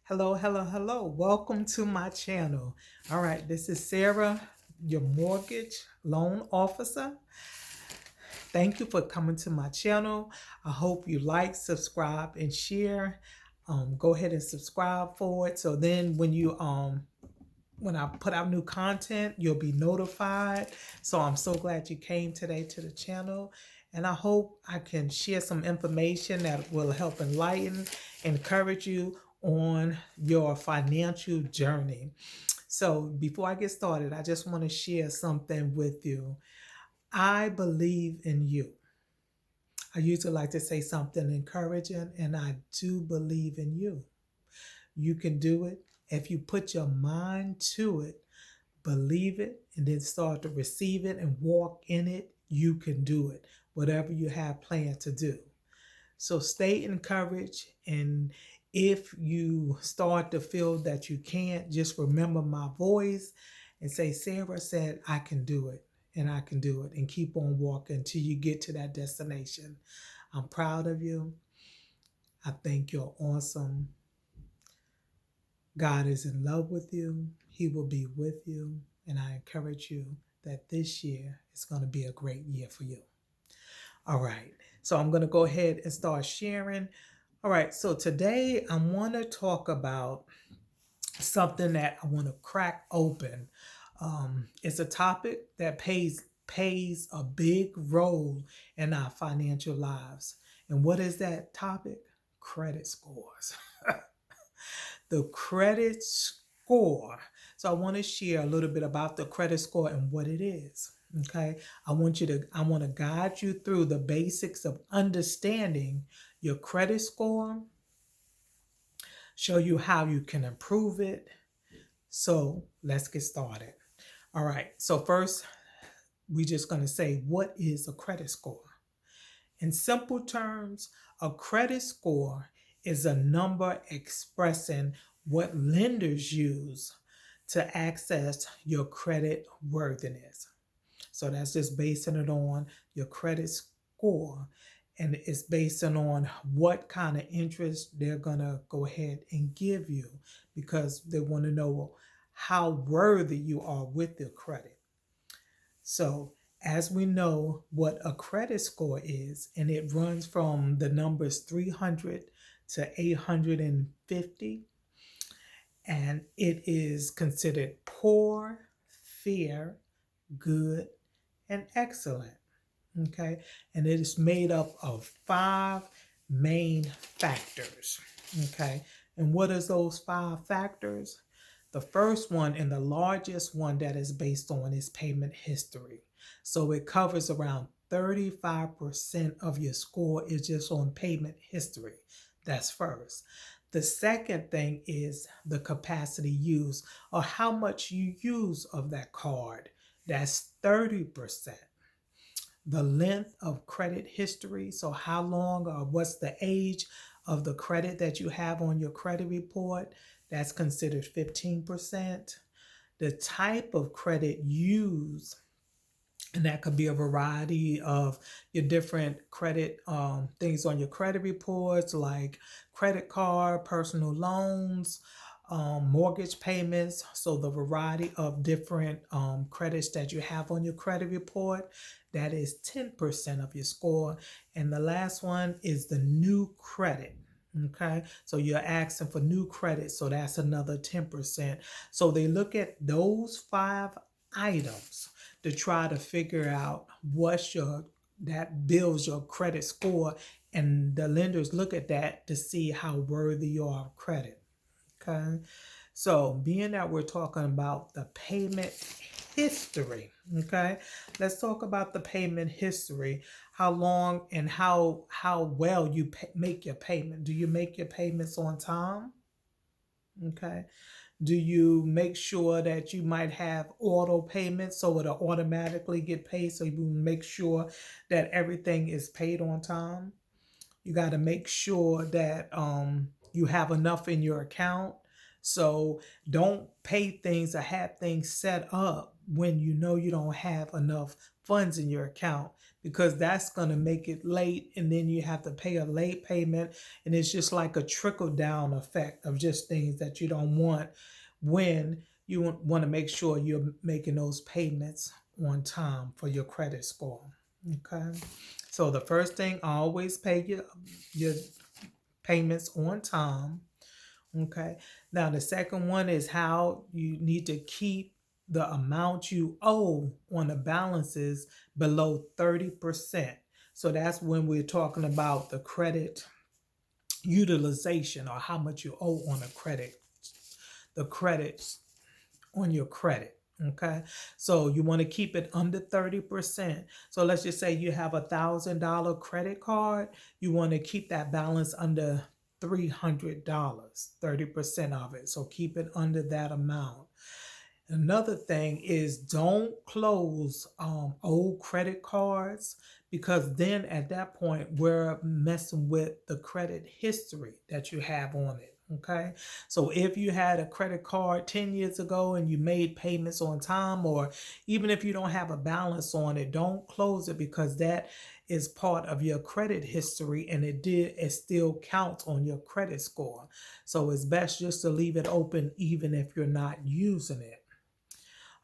Hello, hello, hello. Welcome to my channel. All right, this is Sarah, your mortgage loan officer. Thank you for coming to my channel. I hope you like, subscribe, and share. Go ahead and subscribe for it. So then when I put out new content, you'll be notified. So I'm so glad you came today to the channel. And I hope I can share some information that will help enlighten, encourage you on your financial journey. So before I get started, I just want to share something with you. I believe in you. I usually like to say something encouraging, and I do believe in you. You can do it if you put your mind to it, believe it, and then start to receive it and walk in it. You can do it, whatever you have planned to do. So stay encouraged. And if you start to feel that you can't, just remember my voice and say, Sarah said, I can do it. And I can do it. And keep on walking until you get to that destination. I'm proud of you. I think you're awesome. God is in love with you. He will be with you. And I encourage you that this year is going to be a great year for you. All right. So I'm going to go ahead and start sharing. All right. So today I want to talk about something that I want to crack open. It's a topic that plays a big role in our financial lives. And what is that topic? Credit scores. The credit score. So I want to share a little bit about the credit score and what it is. Okay. I want to guide you through the basics of understanding your credit score, show you how you can improve it. So let's get started. All right. So first, we're just going to say, what is a credit score? In simple terms, a credit score is a number expressing what lenders use to access your credit worthiness. So that's just basing it on your credit score, and it's based on what kind of interest they're going to go ahead and give you, because they want to know how worthy you are with your credit. So as we know what a credit score is, and it runs from the numbers 300 to 850, and it is considered poor, fair, good, and excellent. Okay, and it is made up of 5 main factors. Okay, and what is those 5 factors? The first one and the largest one that is based on is payment history. So it covers around 35% of your score is just on payment history. That's first. The second thing is the capacity used, or how much you use of that card. That's 30%. The length of credit history, so how long or what's the age of the credit that you have on your credit report, that's considered 15%. The type of credit used, and that could be a variety of your different credit things on your credit reports, like credit card, personal loans, mortgage payments. So the variety of different credits that you have on your credit report, that is 10% of your score. And the last one is the new credit. Okay, so you're asking for new credit, so that's another 10%. So they look at those 5 items to try to figure out that builds your credit score, and the lenders look at that to see how worthy you are of credit. Okay, so being that we're talking about the payment history, okay, let's talk about the payment history. How long and how well you make your payment. Do you make your payments on time? Okay. Do you make sure that you might have auto payments so it'll automatically get paid, so you make sure that everything is paid on time? You got to make sure that you have enough in your account. So don't pay things or have things set up when you know you don't have enough funds in your account, because that's going to make it late, and then you have to pay a late payment, and it's just like a trickle down effect of just things that you don't want when you want to make sure you're making those payments on time for your credit score. Okay, so the first thing, always pay your payments on time. Okay. Now, the second one is how you need to keep the amount you owe on the balances below 30%. So that's when we're talking about the credit utilization, or how much you owe on the credits on your credit. Okay. So you want to keep it under 30%. So let's just say you have $1,000 credit card. You want to keep that balance under $300, 30% of it. So keep it under that amount. Another thing is, don't close old credit cards, because then at that point we're messing with the credit history that you have on it. Okay, so if you had a credit card 10 years ago and you made payments on time, or even if you don't have a balance on it, don't close it, because that is part of your credit history, and it still counts on your credit score. So it's best just to leave it open even if you're not using it.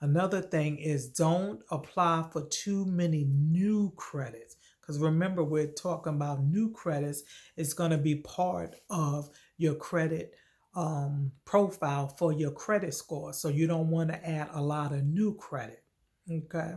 Another thing is, don't apply for too many new credits, because remember, we're talking about new credits. It's going to be part of your credit profile for your credit score. So you don't want to add a lot of new credit. Okay.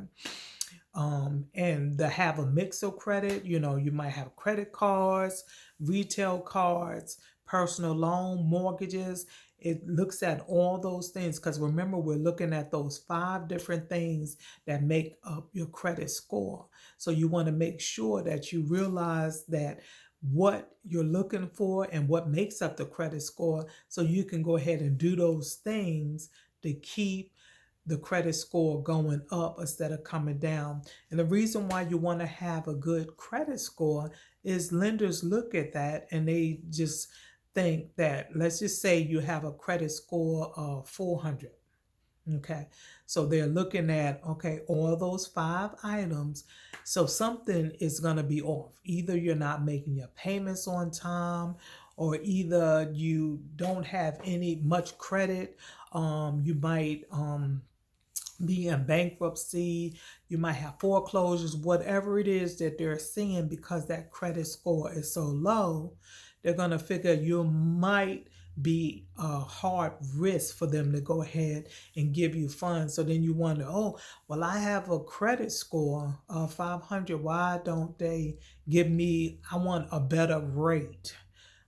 And to have a mix of credit, you might have credit cards, retail cards, personal loan, mortgages. It looks at all those things, because remember, we're looking at those 5 different things that make up your credit score. So you want to make sure that you realize that what you're looking for and what makes up the credit score, so you can go ahead and do those things to keep the credit score going up instead of coming down. And the reason why you want to have a good credit score is lenders look at that and they just think that, let's just say you have a credit score of 400. Okay, so they're looking at, okay, all those 5 items. So something is going to be off. Either you're not making your payments on time, or either you don't have much credit. You might be in bankruptcy, you might have foreclosures, whatever it is that they're seeing, because that credit score is so low, they're going to figure you might be a hard risk for them to go ahead and give you funds. So then you wonder, oh, well, I have a credit score of 500. Why don't they give me, I want a better rate.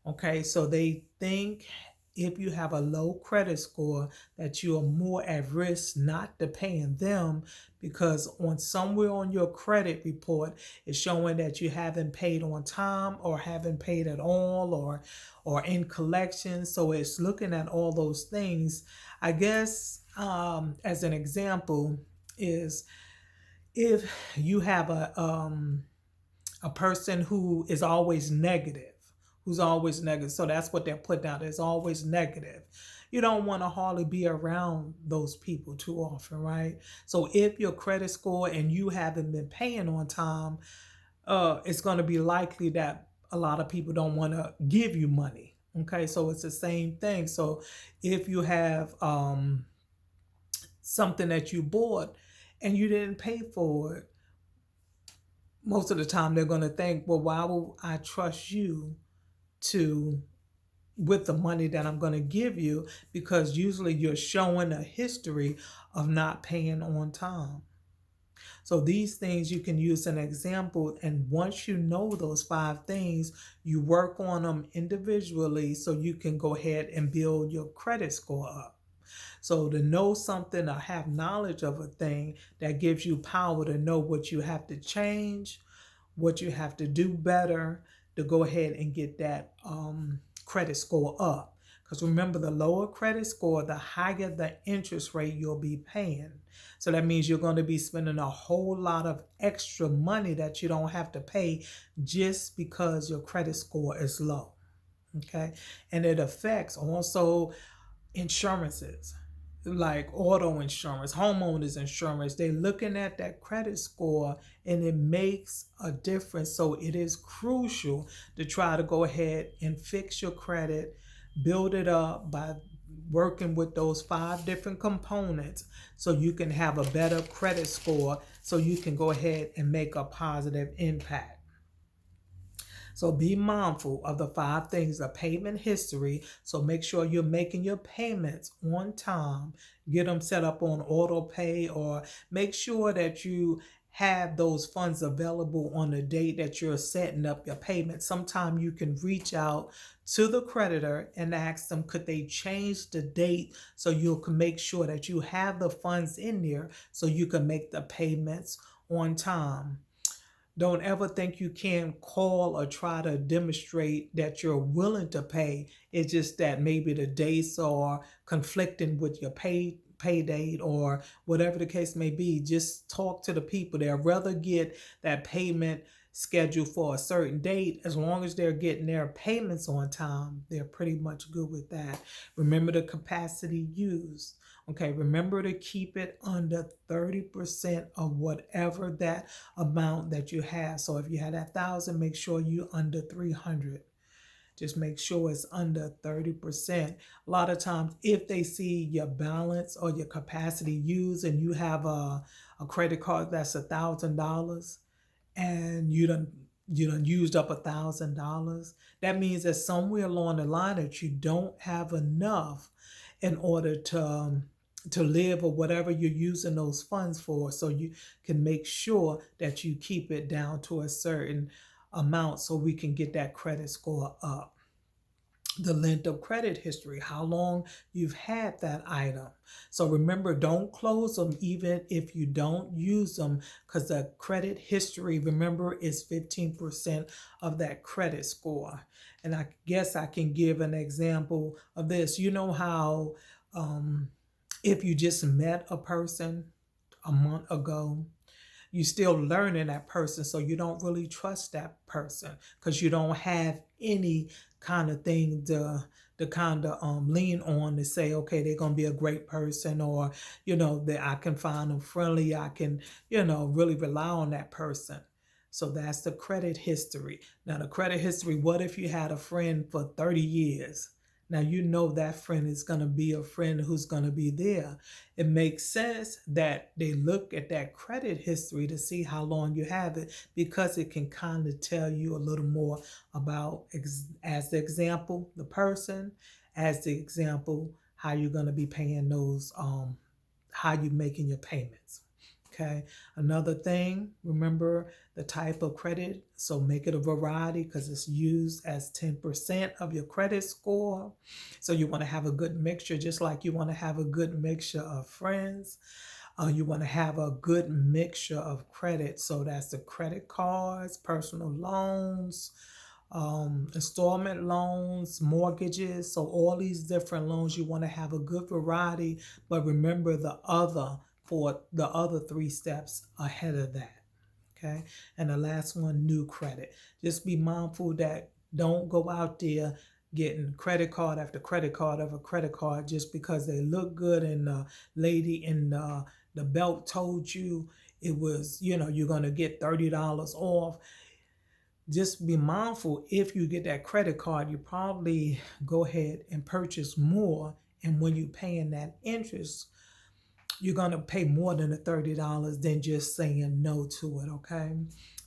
Okay, so they think if you have a low credit score that you are more at risk not to paying them, because somewhere on your credit report it's showing that you haven't paid on time, or haven't paid at all, or in collection. So it's looking at all those things. I guess as an example is, if you have a person who is always negative, so that's what they're put down. It's always negative. You don't want to hardly be around those people too often, right? So if your credit score and you haven't been paying on time, it's going to be likely that a lot of people don't want to give you money. Okay, so it's the same thing. So if you have something that you bought and you didn't pay for it, most of the time they're going to think, well, why will I trust you with the money that I'm going to give you? Because usually you're showing a history of not paying on time. So these things you can use an example, and once you know those 5 things, you work on them individually so you can go ahead and build your credit score up. So to know something or have knowledge of a thing, that gives you power to know what you have to change, what you have to do better to go ahead and get that credit score up. Because remember, the lower credit score, the higher the interest rate you'll be paying. So that means you're going to be spending a whole lot of extra money that you don't have to pay just because your credit score is low. Okay. And it affects also insurances. like auto insurance, homeowners insurance, they're looking at that credit score, and it makes a difference. So it is crucial to try to go ahead and fix your credit, build it up by working with those 5 different components so you can have a better credit score, so you can go ahead and make a positive impact. So be mindful of the 5 things: the payment history. So make sure you're making your payments on time. Get them set up on auto pay, or make sure that you have those funds available on the date that you're setting up your payment. Sometime you can reach out to the creditor and ask them, could they change the date, so you can make sure that you have the funds in there so you can make the payments on time. Don't ever think you can call or try to demonstrate that you're willing to pay. It's just that maybe the dates are conflicting with your pay date, or whatever the case may be. Just talk to the people. They'll rather get that payment scheduled for a certain date. As long as they're getting their payments on time, they're pretty much good with that. Remember the capacity used. Okay, remember to keep it under 30% of whatever that amount that you have. So if you had 1,000, make sure you under 300. Just make sure it's under 30%. A lot of times, if they see your balance or your capacity used, and you have a credit card that's $1,000, and you done used up $1,000, that means that somewhere along the line that you don't have enough in order to live, or whatever you're using those funds for. So you can make sure that you keep it down to a certain amount so we can get that credit score up. The length of credit history, how long you've had that item. So remember, don't close them even if you don't use them, because the credit history, remember, is 15% of that credit score. And I guess I can give an example of this. You know how if you just met a person a month ago, you're still learning that person, so you don't really trust that person, because you don't have any kind of thing to kind of lean on to say, okay, they're going to be a great person, or, that I can find them friendly. I can, really rely on that person. So that's the credit history. Now, the credit history, what if you had a friend for 30 years? Now, that friend is going to be a friend who's going to be there. It makes sense that they look at that credit history to see how long you have it, because it can kind of tell you a little more about, as the example, the person, as the example, how you're going to be paying those, how you're making your payments. Okay. Another thing, remember the type of credit. So make it a variety, because it's used as 10% of your credit score. So you want to have a good mixture, just like you want to have a good mixture of friends. You want to have a good mixture of credit. So that's the credit cards, personal loans, installment loans, mortgages. So all these different loans, you want to have a good variety, but remember for the other 3 steps ahead of that. Okay. And the last one, new credit. Just be mindful that don't go out there getting credit card after credit card after credit card just because they look good and the lady in the belt told you it was, you're going to get $30 off. Just be mindful, if you get that credit card, you probably go ahead and purchase more. And when you're paying that interest, you're going to pay more than the $30 than just saying no to it, okay?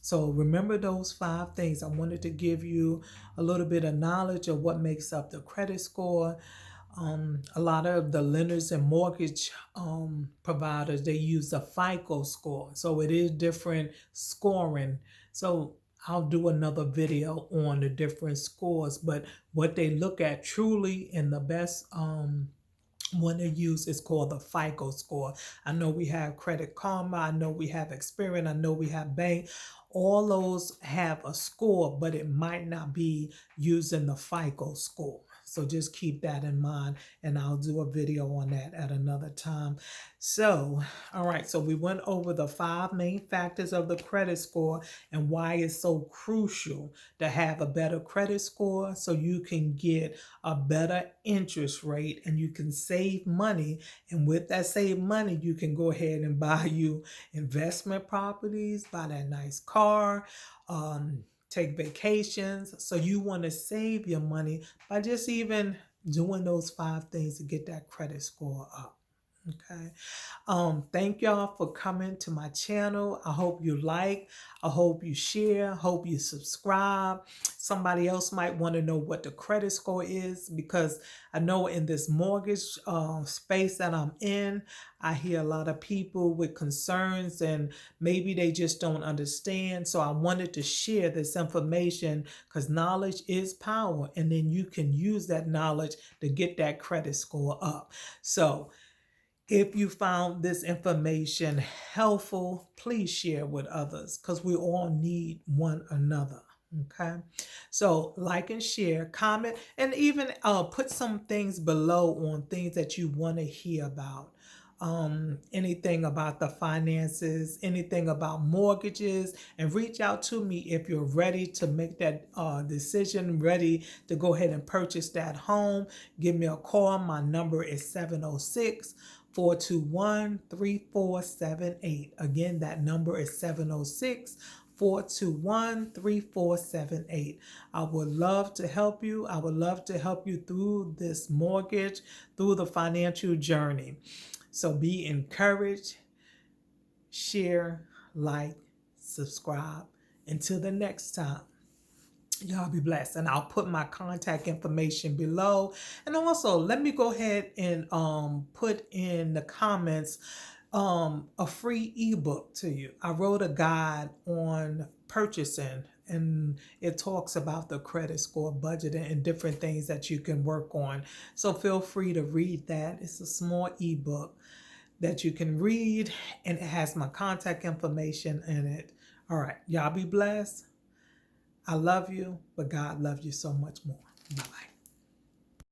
So remember those 5 things. I wanted to give you a little bit of knowledge of what makes up the credit score. A lot of the lenders and mortgage providers, they use the FICO score. So it is different scoring. So I'll do another video on the different scores, but what they look at truly in the best one they use is called the FICO score. I know we have Credit Karma. I know we have Experian. I know we have Bank. All those have a score, but it might not be using the FICO score. So just keep that in mind, and I'll do a video on that at another time. So, all right, so we went over the 5 main factors of the credit score and why it's so crucial to have a better credit score so you can get a better interest rate and you can save money. And with that saved money, you can go ahead and buy you investment properties, buy that nice car, take vacations. So you want to save your money by just even doing those 5 things to get that credit score up. Okay. Thank y'all for coming to my channel. I hope you like, I hope you share, I hope you subscribe. Somebody else might want to know what the credit score is, because I know in this mortgage space that I'm in, I hear a lot of people with concerns and maybe they just don't understand. So I wanted to share this information because knowledge is power, and then you can use that knowledge to get that credit score up. So if you found this information helpful, please share with others because we all need one another. Okay, so like and share, comment, and even put some things below on things that you want to hear about. Anything about the finances, anything about mortgages, and reach out to me if you're ready to make that decision, ready to go ahead and purchase that home. Give me a call. My number is 706-421-3478. Again, that number is 706-421-3478. I would love to help you. I would love to help you through this mortgage, through the financial journey. So be encouraged, share, like, subscribe. Until the next time, y'all be blessed. And I'll put my contact information below. And also, let me go ahead and put in the comments a free ebook to you. I wrote a guide on purchasing, and it talks about the credit score, budgeting, and different things that you can work on. So feel free to read that. It's a small ebook that you can read, and it has my contact information in it. All right, y'all be blessed. I love you, but God loves you so much more. Bye-bye.